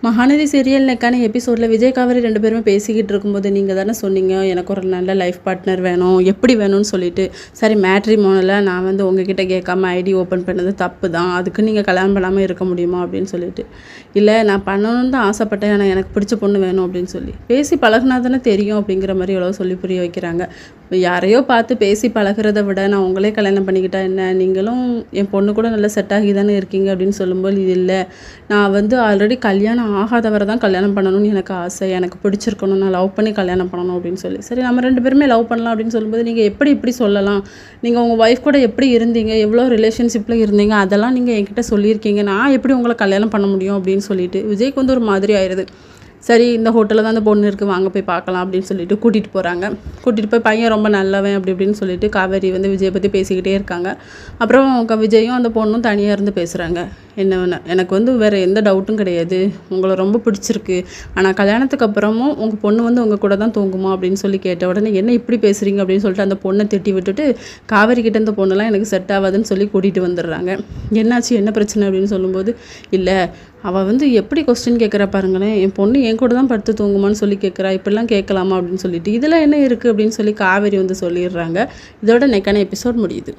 மகாநதி சீரியல்னக்கான எபிசோடில் விஜய் காவேரி 2 பேருமே பேசிக்கிட்டு இருக்கும்போது நீங்கள் தானே சொன்னீங்க எனக்கு ஒரு நல்ல லைஃப் பார்ட்னர் வேணும் எப்படி வேணும்னு சொல்லிட்டு. சரி மேட்ரிமோனில் நான் வந்து உங்ககிட்ட கேட்காம ஐடி ஓப்பன் பண்ணது தப்பு தான், அதுக்கு நீங்கள் கல்யாணம் பண்ணாமல் இருக்க முடியுமா அப்படின்னு சொல்லிட்டு. இல்லை நான் பண்ணணும்னு தான் ஆசைப்பட்டேன், ஆனால் எனக்கு பிடிச்ச பொண்ணு வேணும் அப்படின்னு சொல்லி பேசி பழகுனா தானே தெரியும் அப்படிங்கிற மாதிரி எவ்வளோ சொல்லி புரிய வைக்கிறாங்க. யாரையோ பார்த்து பேசி பழகிறத விட நான் உங்களே கல்யாணம் பண்ணிக்கிட்டா என்ன, நீங்களும் என் பொண்ணு கூட நல்லா செட் ஆகி தானே இருக்கீங்க அப்படின்னு சொல்லும்போது இது இல்லை, நான் வந்து ஆல்ரெடி கல்யாணம் ஆகாதவரை தான் கல்யாணம் பண்ணணும்னு எனக்கு ஆசை, எனக்கு பிடிச்சிருக்கணும், நான் லவ் பண்ணி கல்யாணம் பண்ணணும் அப்படின்னு சொல்லி. சரி நம்ம 2 பேருமே லவ் பண்ணலாம் அப்படின்னு சொல்லும்போது நீங்கள் எப்படி இப்படி சொல்லலாம், நீங்கள் உங்கள் ஒய்ஃப் கூட எப்படி இருந்தீங்க, எவ்வளோ ரிலேஷன்ஷிப்பில் இருந்தீங்க, அதெல்லாம் நீங்கள் என்கிட்ட சொல்லியிருக்கீங்க, நான் எப்படி உங்களை கல்யாணம் பண்ண முடியும் அப்படின்னு சொல்லிட்டு விஜய்க்கு வந்து ஒரு மாதிரி ஆயிடுது. சரி இந்த ஹோட்டலில் தான் அந்த பொண்ணு இருக்குது வாங்க போய் பார்க்கலாம் அப்படின்னு சொல்லிட்டு கூட்டிகிட்டு போகிறாங்க. கூட்டிகிட்டு போய் பையன் ரொம்ப நல்லவன் அப்படி இப்படின்னு சொல்லிட்டு காவேரி வந்து விஜயை பற்றி பேசிக்கிட்டே இருக்காங்க. அப்புறம் விஜயும் அந்த பொண்ணும் தனியாக இருந்து பேசுகிறாங்க. என்ன எனக்கு வந்து வேறு எந்த டவுட்டும் கிடையாது, உங்களை ரொம்ப பிடிச்சிருக்கு, ஆனால் கல்யாணத்துக்கு அப்புறமும் உங்கள் பொண்ணு வந்து உங்கள் கூட தான் தூங்குமா அப்படின்னு சொல்லி கேட்ட உடனே என்ன இப்படி பேசுகிறீங்க அப்படின்னு சொல்லிட்டு அந்த பொண்ணை திட்டி விட்டுட்டு காவேரி கிட்ட இந்த பொண்ணுலாம் எனக்கு செட் ஆகாதுன்னு சொல்லி கூட்டிகிட்டு வந்துடுறாங்க. என்னாச்சு என்ன பிரச்சனை அப்படின்னு சொல்லும்போது, இல்லை அவள் வந்து எப்படி கொஸ்டின் கேட்குறா பாருங்களேன், என் பொண்ணு என் கூட தான் படுத்து தூங்குமான்னு சொல்லி கேட்குறா, இப்படிலாம் கேட்கலாமா அப்படின்னு சொல்லிட்டு, இதில் என்ன இருக்குது அப்படின்னு சொல்லி காவேரி வந்து சொல்லிடுறாங்க. இதோட நெக்கான எபிசோட் முடியுது.